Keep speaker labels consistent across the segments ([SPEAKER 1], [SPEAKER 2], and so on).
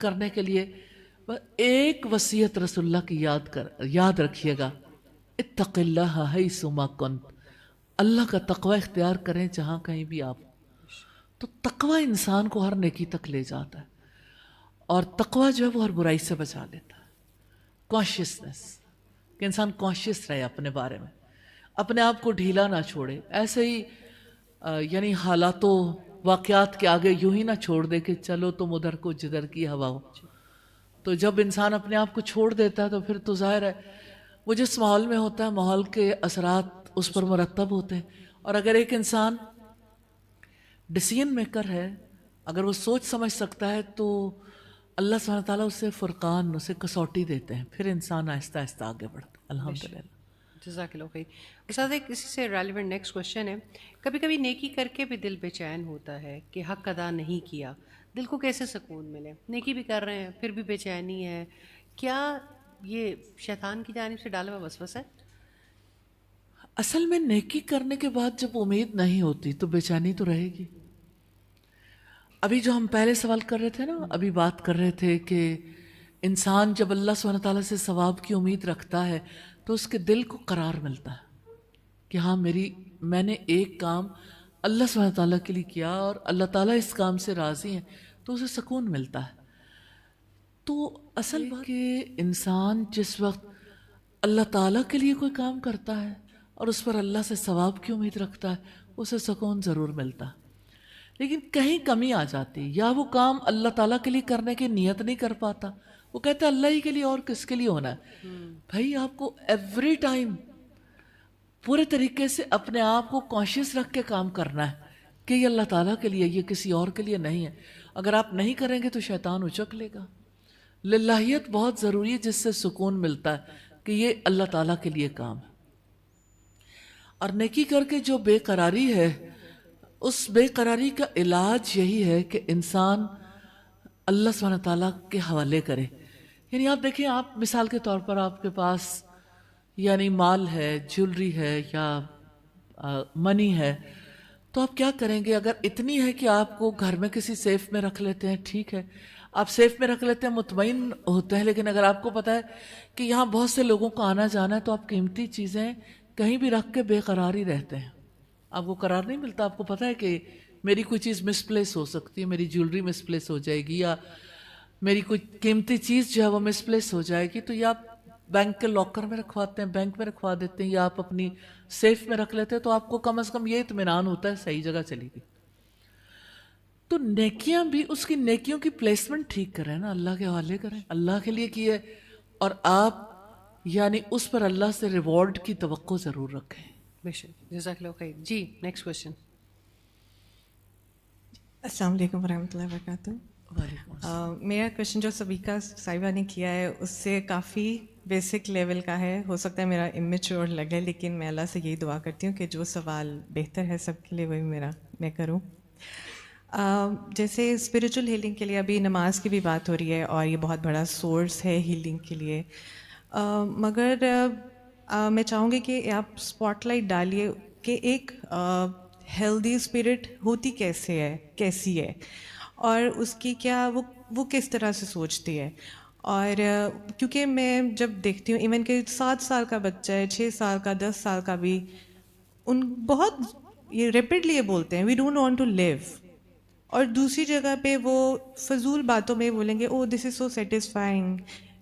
[SPEAKER 1] کرنے کے لیے ایک وصیت رسول اللہ کی یاد رکھیے گا، اتق اللہ حیث ما کنت، اللہ کا تقوی اختیار کریں جہاں کہیں بھی آپ. تو تقوی انسان کو ہر نیکی تک لے جاتا ہے، اور تقوی جو ہے وہ ہر برائی سے بچا لیتا ہے. کانشیسنس، کہ انسان کانشیس رہے اپنے بارے میں، اپنے آپ کو ڈھیلا نہ چھوڑے. ایسے ہی یعنی حالاتوں واقعات کے آگے یوں ہی نہ چھوڑ دے کہ چلو تم ادھر کو جدھر کی ہوا ہو. تو جب انسان اپنے آپ کو چھوڑ دیتا ہے تو پھر تو ظاہر ہے وہ جس ماحول میں ہوتا ہے ماحول کے اثرات اس پر مرتب ہوتے ہیں. اور اگر ایک انسان ڈیسیژن میکر ہے، اگر وہ سوچ سمجھ سکتا ہے، تو اللہ سبحانہ تعالیٰ اسے فرقان، اسے کسوٹی دیتے ہیں، پھر انسان آہستہ آہستہ آگے بڑھتا ہے. الحمدللہ.
[SPEAKER 2] جزاک اللہ خیر. استاد ایک اسی سے ریلیونٹ نیکسٹ کوشچن ہے، کبھی کبھی نیکی کر کے بھی دل بے چین ہوتا ہے کہ حق ادا نہیں کیا، دل کو کیسے سکون ملے؟ نیکی بھی کر رہے ہیں پھر بھی بے چینی ہے، کیا یہ شیطان کی جانب سے ڈالا ہوا وسوسہ ہے؟
[SPEAKER 1] اصل میں نیکی کرنے کے بعد جب امید نہیں ہوتی تو بے چینی تو رہے گی. ابھی جو ہم پہلے سوال کر رہے تھے نا، ابھی بات کر رہے تھے کہ انسان جب اللہ سبحانہ تعالیٰ سے ثواب کی امید رکھتا ہے تو اس کے دل کو قرار ملتا ہے کہ ہاں میں نے ایک کام اللہ سبحانہ تعالیٰ کے لیے کیا اور اللہ تعالیٰ اس کام سے راضی ہیں، تو اسے سکون ملتا ہے. تو اصل بات کہ انسان جس وقت اللہ تعالیٰ کے لیے کوئی کام کرتا ہے اور اس پر اللہ سے ثواب کی امید رکھتا ہے، اسے سکون ضرور ملتا ہے. لیکن کہیں کمی آ جاتی، یا وہ کام اللہ تعالیٰ کے لیے کرنے کی نیت نہیں کر پاتا، وہ کہتا ہے اللہ ہی کے لیے اور کس کے لیے ہونا ہے. بھائی آپ کو ایوری ٹائم پورے طریقے سے اپنے آپ کو کانشیس رکھ کے کام کرنا ہے کہ یہ اللہ تعالیٰ کے لیے، یہ کسی اور کے لیے نہیں ہے. اگر آپ نہیں کریں گے تو شیطان اچک لے گا. للہیت بہت ضروری ہے جس سے سکون ملتا ہے کہ یہ اللہ تعالیٰ کے لیے کام ہے. اور نیکی کر کے جو بے قراری ہے، اس بے قراری کا علاج یہی ہے کہ انسان اللہ سبحانہ تعالیٰ کے حوالے کرے. یعنی آپ دیکھیں، آپ مثال کے طور پر آپ کے پاس یعنی مال ہے، جیولری ہے یا منی ہے، تو آپ کیا کریں گے؟ اگر اتنی ہے کہ آپ کو گھر میں کسی سیف میں رکھ لیتے ہیں، ٹھیک ہے، آپ سیف میں رکھ لیتے ہیں، مطمئن ہوتے ہیں. لیکن اگر آپ کو پتہ ہے کہ یہاں بہت سے لوگوں کو آنا جانا ہے، تو آپ قیمتی چیزیں کہیں بھی رکھ کے بے قرار ہی رہتے ہیں. آپ کو قرار نہیں ملتا. آپ کو پتہ ہے کہ میری کوئی چیز مس پلیس ہو سکتی ہے، میری جیولری مس پلیس ہو جائے گی، یا میری کوئی قیمتی چیز جو ہے وہ مس پلیس ہو جائے گی. تو یا آپ بینک کے لاکر میں رکھواتے ہیں، بینک میں رکھوا دیتے ہیں، یا آپ اپنی سیف میں رکھ لیتے ہیں، تو آپ کو کم از کم یہ اطمینان ہوتا ہے صحیح جگہ چلی گئی. تو نیکیاں بھی، اس کی نیکیوں کی پلیسمنٹ ٹھیک کریں نا، اللہ کے حوالے کریں، اللہ کے لیے کیے، اور آپ یعنی اس پر اللہ سے ریوارڈ کی توقع ضرور رکھیں.
[SPEAKER 2] بے شک. جزاک اللہ خیر. جی نیکسٹ کوشچن.
[SPEAKER 3] السلام علیکم ورحمۃ اللہ وبرکاتہ.
[SPEAKER 1] وعلیکم السلام.
[SPEAKER 3] میرا کوشچن جو سبیکا صاحبہ نے کیا ہے اس سے کافی بیسک لیول کا ہے. ہو سکتا ہے میرا امیچور لگے، لیکن میں اللہ سے یہی دعا کرتی ہوں کہ جو سوال بہتر ہے سب کے لیے وہی میں کروں. جیسے اسپریچول ہیلنگ کے لیے ابھی نماز کی بھی بات ہو رہی ہے، اور یہ بہت بڑا سورس ہے ہیلنگ کے لیے، مگر میں چاہوں گی کہ آپ اسپاٹ لائٹ ڈالیے کہ ایک ہیلدی اسپرٹ ہوتی کیسی ہے، اور اس کی کیا وہ کس طرح سے سوچتی ہے. اور کیونکہ میں جب دیکھتی ہوں ایون کہ 7 سال کا بچہ ہے، 6 سال کا، 10 سال کا بھی، ان بہت یہ ریپڈلی یہ بولتے ہیں وی ڈونٹ وانٹ ٹو لیو، اور دوسری جگہ پہ وہ فضول باتوں میں بولیں گے او دس از سو سیٹسفائنگ،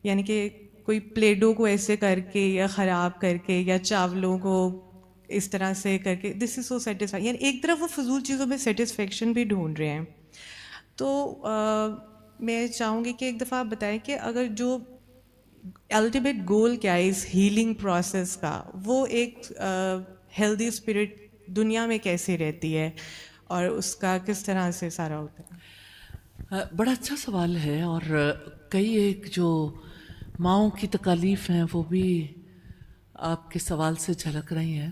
[SPEAKER 3] یعنی کہ کوئی پلیڈو کو ایسے کر کے یا خراب کر کے یا چاولوں کو اس طرح سے کر کے دس از سو سیٹسفائنگ، یعنی ایک طرف وہ فضول چیزوں میں سیٹسفیکشن بھی ڈھونڈ رہے ہیں. تو میں چاہوں گی کہ ایک دفعہ آپ بتائیں کہ اگر جو الٹیمیٹ گول کیا ہے اس ہیلنگ پروسیس کا، وہ ایک ہیلدی اسپرٹ دنیا میں کیسے رہتی ہے اور اس کا کس طرح سے سارا ہوتا ہے.
[SPEAKER 1] بڑا اچھا سوال ہے، اور کئی ایک جو ماؤں کی تکالیف ہیں وہ بھی آپ کے سوال سے جھلک رہی ہیں.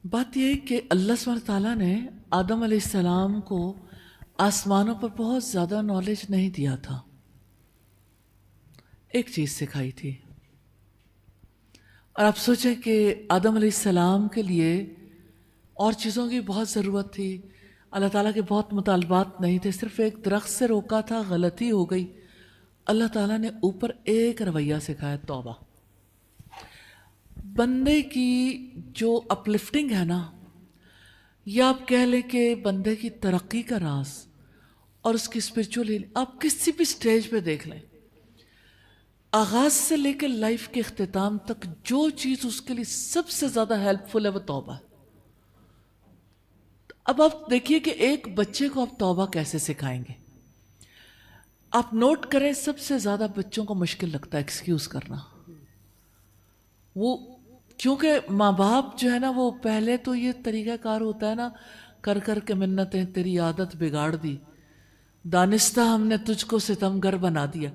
[SPEAKER 1] بات یہ ہے کہ اللہ سبحانہ تعالیٰ نے آدم علیہ السلام کو آسمانوں پر بہت زیادہ نالج نہیں دیا تھا، ایک چیز سکھائی تھی. اور آپ سوچیں کہ آدم علیہ السلام کے لیے اور چیزوں کی بہت ضرورت تھی. اللہ تعالیٰ کے بہت مطالبات نہیں تھے، صرف ایک درخت سے روکا تھا، غلطی ہو گئی، اللہ تعالیٰ نے اوپر ایک رویہ سکھایا، توبہ۔ بندے کی جو اپلفٹنگ ہے نا، یا آپ کہہ لیں کہ بندے کی ترقی کا راز اور اس کی اسپرچول، آپ کسی بھی سٹیج پہ دیکھ لیں، آغاز سے لے کے لائف کے اختتام تک جو چیز اس کے لیے سب سے زیادہ ہیلپ فل ہے وہ توبہ ہے۔ اب آپ دیکھیے کہ ایک بچے کو آپ توبہ کیسے سکھائیں گے؟ آپ نوٹ کریں، سب سے زیادہ بچوں کو مشکل لگتا ہے ایکسکیوز کرنا، وہ کیونکہ ماں باپ جو ہے نا، وہ پہلے تو یہ طریقہ کار ہوتا ہے نا، کر کر کے منتیں تیری عادت بگاڑ دی، دانستہ ہم نے تجھ کو ستمگر بنا دیا۔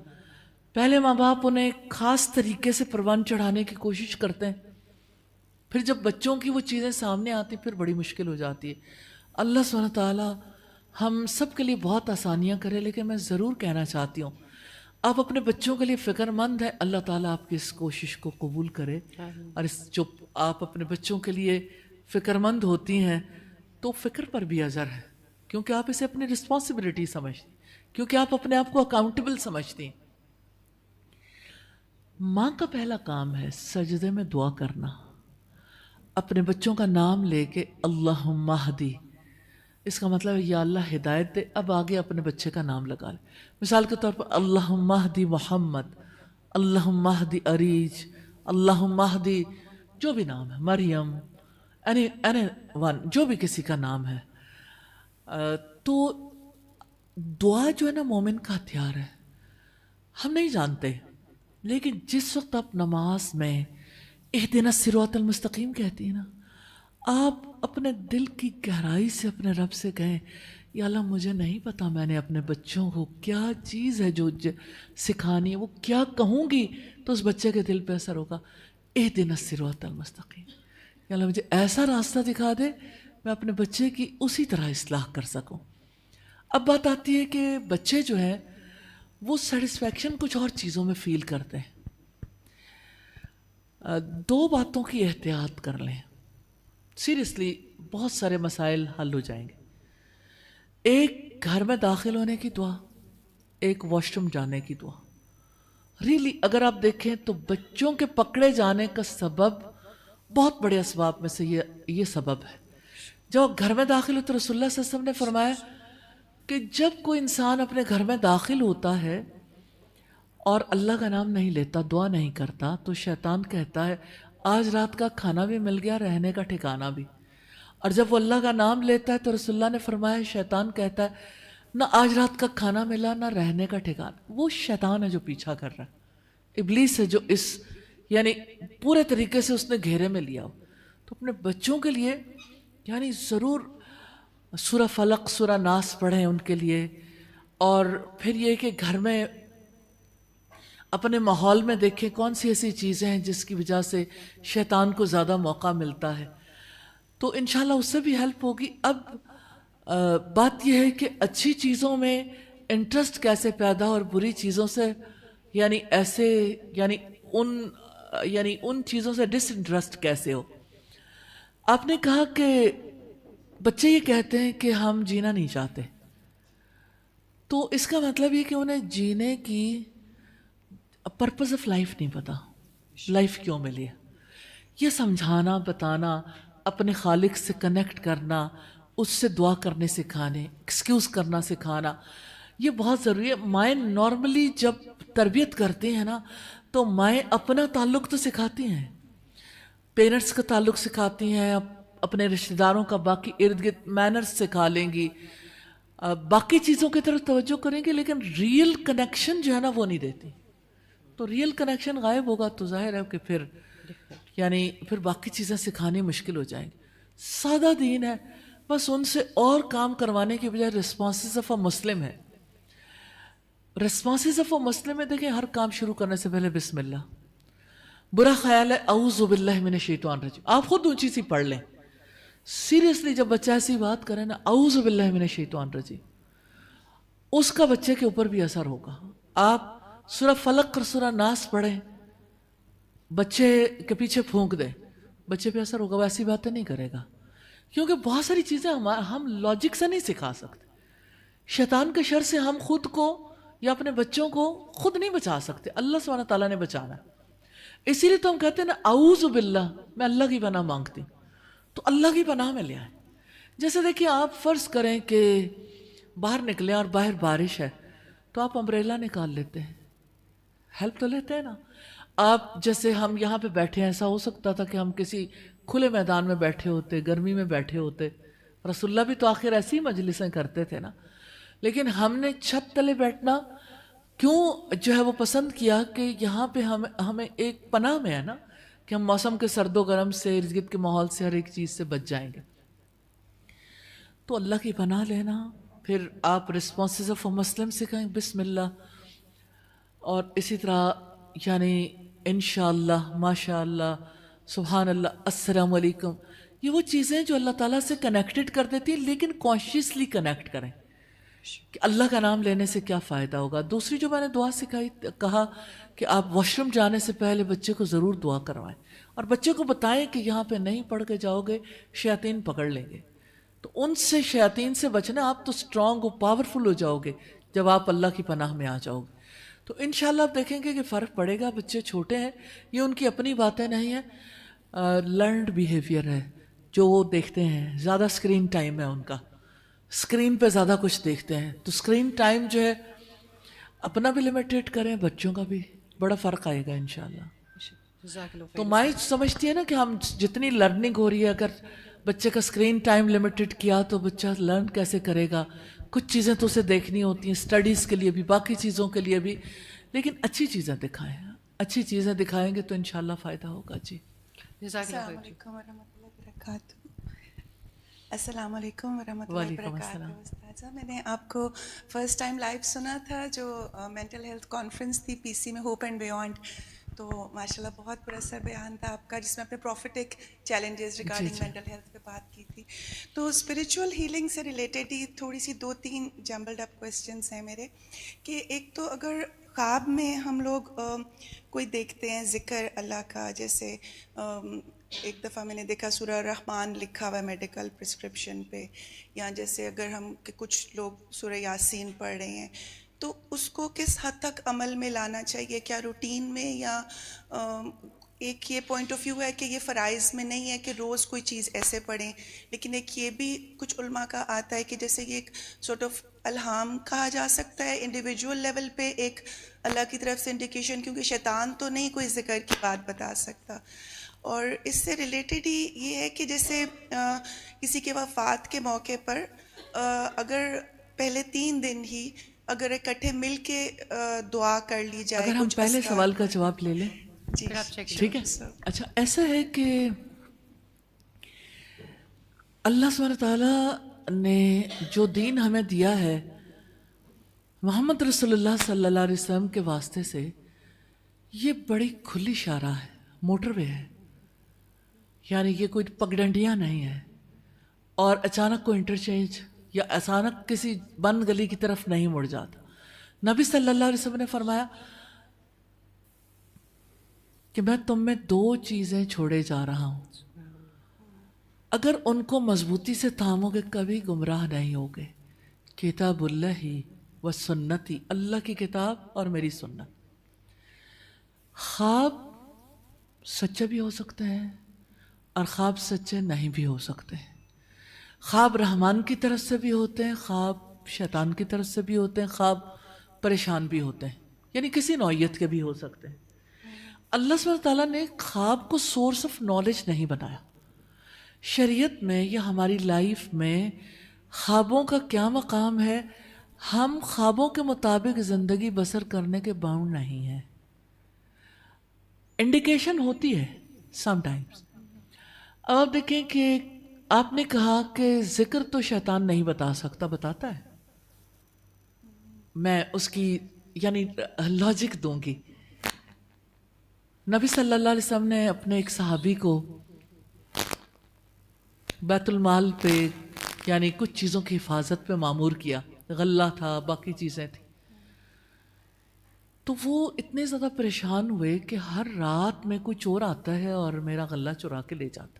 [SPEAKER 1] پہلے ماں باپ انہیں ایک خاص طریقے سے پروان چڑھانے کی کوشش کرتے ہیں، پھر جب بچوں کی وہ چیزیں سامنے آتی پھر بڑی مشکل ہو جاتی ہے۔ اللہ سبحانہ تعالیٰ ہم سب کے لیے بہت آسانیاں کرے، لیکن میں ضرور کہنا چاہتی ہوں آپ اپنے بچوں کے لیے فکر مند ہیں، اللہ تعالیٰ آپ کی اس کوشش کو قبول کرے، اور اس جو آپ اپنے بچوں کے لیے فکر مند ہوتی ہیں تو فکر پر بھی اجر ہے، کیونکہ آپ اسے اپنی رسپانسبلٹی سمجھتی ہیں، کیونکہ آپ اپنے آپ کو اکاؤنٹیبل سمجھتی ہیں۔ ماں کا پہلا کام ہے سجدے میں دعا کرنا، اپنے بچوں کا نام لے کے اللہم اہدی، اس کا مطلب ہے یا اللہ ہدایت دے، اب آگے اپنے بچے کا نام لگا لیں۔ مثال کے طور پر اللہم اہدی محمد، اللہم اہدی عریج، اللہم اہدی جو بھی نام ہے، مریم، any one، جو بھی کسی کا نام ہے۔ تو دعا جو ہے نا مومن کا ہتھیار ہے، ہم نہیں جانتے، لیکن جس وقت آپ نماز میں اہدنا الصراط المستقیم کہتی ہیں نا، آپ اپنے دل کی گہرائی سے اپنے رب سے کہیں یا اللہ مجھے نہیں پتا میں نے اپنے بچوں کو کیا چیز ہے جو سکھانی ہے، وہ کیا کہوں گی تو اس بچے کے دل پہ اثر ہوگا۔ اہدنا الصراط المستقیم، یا اللہ مجھے ایسا راستہ دکھا دے میں اپنے بچے کی اسی طرح اصلاح کر سکوں۔ اب بات آتی ہے کہ بچے جو ہیں وہ سیٹسفیکشن کچھ اور چیزوں میں فیل کرتے ہیں۔ دو باتوں کی احتیاط کر لیں، سیریسلی بہت سارے مسائل حل ہو جائیں گے۔ ایک گھر میں داخل ہونے کی دعا، ایک واش روم جانے کی دعا۔ ریلی اگر آپ دیکھیں تو بچوں کے پکڑے جانے کا سبب بہت بڑے اسباب میں سے یہ سبب ہے۔ جب آپ گھر میں داخل ہوتے، رسول اللہ صلی اللہ علیہ وسلم نے فرمایا کہ جب کوئی انسان اپنے گھر میں داخل ہوتا ہے اور اللہ کا نام نہیں لیتا، دعا نہیں کرتا، تو شیطان کہتا ہے آج رات کا کھانا بھی مل گیا، رہنے کا ٹھکانہ بھی۔ اور جب وہ اللہ کا نام لیتا ہے تو رسول اللہ نے فرمایا شیطان کہتا ہے نہ آج رات کا کھانا ملا نہ رہنے کا ٹھکانہ۔ وہ شیطان ہے جو پیچھا کر رہا ہے، ابلیس ہے جو اس یعنی پورے طریقے سے اس نے گھیرے میں لیا ہو۔ تو اپنے بچوں کے لیے یعنی ضرور سورہ فلق، سورہ ناس پڑھیں ان کے لیے، اور پھر یہ کہ گھر میں اپنے ماحول میں دیکھیں کون سی ایسی چیزیں ہیں جس کی وجہ سے شیطان کو زیادہ موقع ملتا ہے، تو انشاءاللہ اس سے بھی ہیلپ ہوگی۔ اب بات یہ ہے کہ اچھی چیزوں میں انٹرسٹ کیسے پیدا اور بری چیزوں سے یعنی ایسے یعنی ان چیزوں سے ڈس انٹرسٹ کیسے ہو۔ آپ نے کہا کہ بچے یہ کہتے ہیں کہ ہم جینا نہیں چاہتے، تو اس کا مطلب یہ کہ انہیں جینے کی پرپز آف لائف نہیں پتا، لائف کیوں ملی ہے۔ یہ سمجھانا، بتانا، اپنے خالق سے کنیکٹ کرنا، اس سے دعا کرنے سکھانے، ایکسکیوز کرنا سکھانا، یہ بہت ضروری ہے۔ مائیں نارملی جب تربیت کرتی ہیں نا تو مائیں اپنا تعلق تو سکھاتی ہیں، پیرنٹس کا تعلق سکھاتی ہیں، اپنے رشتہ داروں کا، باقی ارد گرد مینرز سکھا لیں گی، باقی چیزوں کی طرف توجہ کریں گے، لیکن ریئل کنیکشن جو ہے نا وہ نہیں دیتی۔ تو ریئل کنیکشن غائب ہوگا تو ظاہر ہے کہ پھر باقی چیزیں سکھانی مشکل ہو جائیں گی۔ سادہ دین ہے، بس ان سے اور کام کروانے کی بجائے رسپانسز آف اے مسلم ہے۔ رسپانسز آف اے مسلم ہے، دیکھیں ہر کام شروع کرنے سے پہلے بسم اللہ، برا خیال ہے اعوذ باللہ من الشیطان الرجیم، آپ خود اونچی سی پڑھ لیں۔ سیریسلی جب بچہ ایسی بات کرے نا اعوذ باللہ من الشیطان الرجیم، اس کا بچے کے اوپر بھی اثر ہوگا۔ آپ سورہ فلق اور سورہ ناس پڑھیں، بچے کے پیچھے پھونک دیں، بچے پہ اثر ہوگا، وہ ایسی باتیں نہیں کرے گا۔ کیونکہ بہت ساری چیزیں ہم لاجک سے نہیں سکھا سکتے. شیطان کے شر سے ہم خود کو یا اپنے بچوں کو خود نہیں بچا سکتے, اللہ سبحانہ تعالیٰ نے بچانا. اسی لیے تو ہم کہتے ہیں نا اعوذ باللہ, میں اللہ کی پناہ مانگتی ہوں. تو اللہ کی پناہ میں لے آئیں. جیسے دیکھیے آپ فرض کریں کہ باہر نکلیں اور باہر بارش ہے تو آپ امبریلا نکال لیتے ہیں, ہیلپ تو لیتے ہیں نا. آپ جیسے ہم یہاں پہ بیٹھے ہیں, ایسا ہو سکتا تھا کہ ہم کسی کھلے میدان میں بیٹھے ہوتے, گرمی میں بیٹھے ہوتے. رسول اللہ بھی تو آخر ایسی مجلسیں کرتے تھے نا. لیکن ہم نے چھت تلے بیٹھنا کیوں جو ہے وہ پسند کیا کہ یہاں پہ ہمیں ایک پناہ میں ہے نا کہ ہم موسم کے سرد و گرم سے, ارد گرد کے ماحول سے, ہر ایک چیز سے بچ جائیں گے. تو اللہ کی پناہ لینا. پھر آپ رسپانسز آف مسلم سے کہیں بسم اللہ, اور اسی طرح یعنی انشاءاللہ, ماشاءاللہ, سبحان اللہ, السلام علیکم. یہ وہ چیزیں جو اللہ تعالیٰ سے کنیکٹڈ کر دیتی ہیں, لیکن کانشیسلی کنیکٹ کریں کہ اللہ کا نام لینے سے کیا فائدہ ہوگا. دوسری جو میں نے دعا سکھائی, کہا کہ آپ واش روم جانے سے پہلے بچے کو ضرور دعا کروائیں, اور بچے کو بتائیں کہ یہاں پہ نہیں پڑھ کے جاؤ گے شیاطین پکڑ لیں گے. تو ان سے, شیاطین سے بچنا. آپ تو اسٹرانگ و پاورفل ہو جاؤ گے جب آپ اللہ کی پناہ میں آ جاؤ گے. تو انشاءاللہ آپ دیکھیں گے کہ فرق پڑے گا. بچے چھوٹے ہیں, یہ ان کی اپنی باتیں نہیں ہیں, لرنڈ بیہیویئر ہے جو وہ دیکھتے ہیں. زیادہ اسکرین ٹائم ہے ان کا, اسکرین پہ زیادہ کچھ دیکھتے ہیں. تو اسکرین ٹائم جو ہے اپنا بھی لمیٹیڈ کریں, بچوں کا بھی, بڑا فرق آئے گا انشاءاللہ.
[SPEAKER 2] جزاک اللہ
[SPEAKER 1] تو
[SPEAKER 2] خیر.
[SPEAKER 1] میں سمجھتی ہے نا کہ ہم جتنی لرننگ ہو رہی ہے, اگر بچے کا اسکرین ٹائم لمیٹڈ کیا تو بچہ لرن کیسے کرے گا. کچھ چیزیں تو اسے دیکھنی ہوتی ہیں اسٹڈیز کے لیے بھی, باقی چیزوں کے لیے بھی, لیکن اچھی چیزیں دکھائیں. اچھی چیزیں دکھائیں گے تو انشاءاللہ فائدہ ہوگا. جی
[SPEAKER 2] جزاک اللہ
[SPEAKER 4] السلام
[SPEAKER 2] خیر.
[SPEAKER 4] علیکم ورحمۃ اللہ وبرکاتہ. السلام علیکم ورحمۃ اللہ
[SPEAKER 1] وعلیکم
[SPEAKER 4] وبرکاتہ.
[SPEAKER 1] السلام.
[SPEAKER 4] استاذہ, میں نے آپ کو فرسٹ ٹائم لائیو سنا تھا جو مینٹل ہیلتھ کانفرنس تھی پی سی میں, ہوپ اینڈ بیونڈ. تو ماشاء اللہ بہت پراسر بیان تھا آپ کا, جس میں آپ نے prophetic challenges regarding mental health پہ بات کی تھی. تو اسپریچول ہیلنگ سے ریلیٹڈ ہی تھوڑی سی 2-3 جمبلڈ اپ کویسچنس ہیں میرے. کہ ایک تو اگر خواب میں ہم لوگ کوئی دیکھتے ہیں ذکر اللہ کا, جیسے ایک دفعہ میں نے دیکھا سورہ رحمان لکھا ہوا ہے میڈیکل پرسکرپشن پہ, یا جیسے اگر ہم کہ کچھ لوگ سورہ یاسین پڑھ رہے ہیں, تو اس کو کس حد تک عمل میں لانا چاہیے, کیا روٹین میں, یا ایک یہ پوائنٹ آف ویو ہے کہ یہ فرائض میں نہیں ہے کہ روز کوئی چیز ایسے پڑھیں, لیکن ایک یہ بھی کچھ علماء کا آتا ہے کہ جیسے یہ ایک سورٹ آف الہام کہا جا سکتا ہے انڈیویجول لیول پہ, ایک اللہ کی طرف سے انڈیکیشن, کیونکہ شیطان تو نہیں کوئی ذکر کی بات بتا سکتا. اور اس سے ریلیٹڈ ہی یہ ہے کہ جیسے کسی کے وفات کے موقع پر اگر پہلے 3 دن ہی اگر اکٹھے مل کے دعا کر لی جائے.
[SPEAKER 1] اگر ہم
[SPEAKER 4] کچھ
[SPEAKER 1] پہلے
[SPEAKER 4] اذکار.
[SPEAKER 1] سوال کا جواب لے لیں.
[SPEAKER 4] جی
[SPEAKER 2] پھر آپ چیک
[SPEAKER 1] ٹھیک ہے. اچھا, ایسا ہے کہ اللہ سبحانہ تعالیٰ نے جو دین ہمیں دیا ہے محمد رسول اللہ صلی اللہ علیہ وسلم کے واسطے سے, یہ بڑی کھلی شاہراہ ہے, موٹر وے ہے. یعنی یہ کوئی پگڈنڈیاں نہیں ہے, اور اچانک کوئی انٹرچینج یا اچانک کسی بند گلی کی طرف نہیں مڑ جاتا. نبی صلی اللہ علیہ وسلم نے فرمایا کہ میں تم میں 2 چیزیں چھوڑے جا رہا ہوں, اگر ان کو مضبوطی سے تھامو گے کبھی گمراہ نہیں ہوگے. کتاب اللہ و سنتی, اللہ کی کتاب اور میری سنت. خواب سچے بھی ہو سکتے ہیں اور خواب سچے نہیں بھی ہو سکتے ہیں. خواب رحمان کی طرف سے بھی ہوتے ہیں, خواب شیطان کی طرف سے بھی ہوتے ہیں, خواب پریشان بھی ہوتے ہیں, یعنی کسی نوعیت کے بھی ہو سکتے ہیں. اللہ سبحانہ تعالیٰ نے خواب کو سورس آف نالج نہیں بنایا. شریعت میں یا ہماری لائف میں خوابوں کا کیا مقام ہے, ہم خوابوں کے مطابق زندگی بسر کرنے کے باؤنڈ نہیں ہیں. انڈیکیشن ہوتی ہے سم ٹائمز. اب آپ دیکھیں کہ آپ نے کہا کہ ذکر تو شیطان نہیں بتا سکتا, بتاتا ہے. میں اس کی یعنی لاجک دوں گی. نبی صلی اللہ علیہ وسلم نے اپنے ایک صحابی کو بیت المال پہ یعنی کچھ چیزوں کی حفاظت پہ مامور کیا. غلہ تھا, باقی چیزیں تھیں. تو وہ اتنے زیادہ پریشان ہوئے کہ ہر رات میں کوئی چور آتا ہے اور میرا غلہ چرا کے لے جاتا.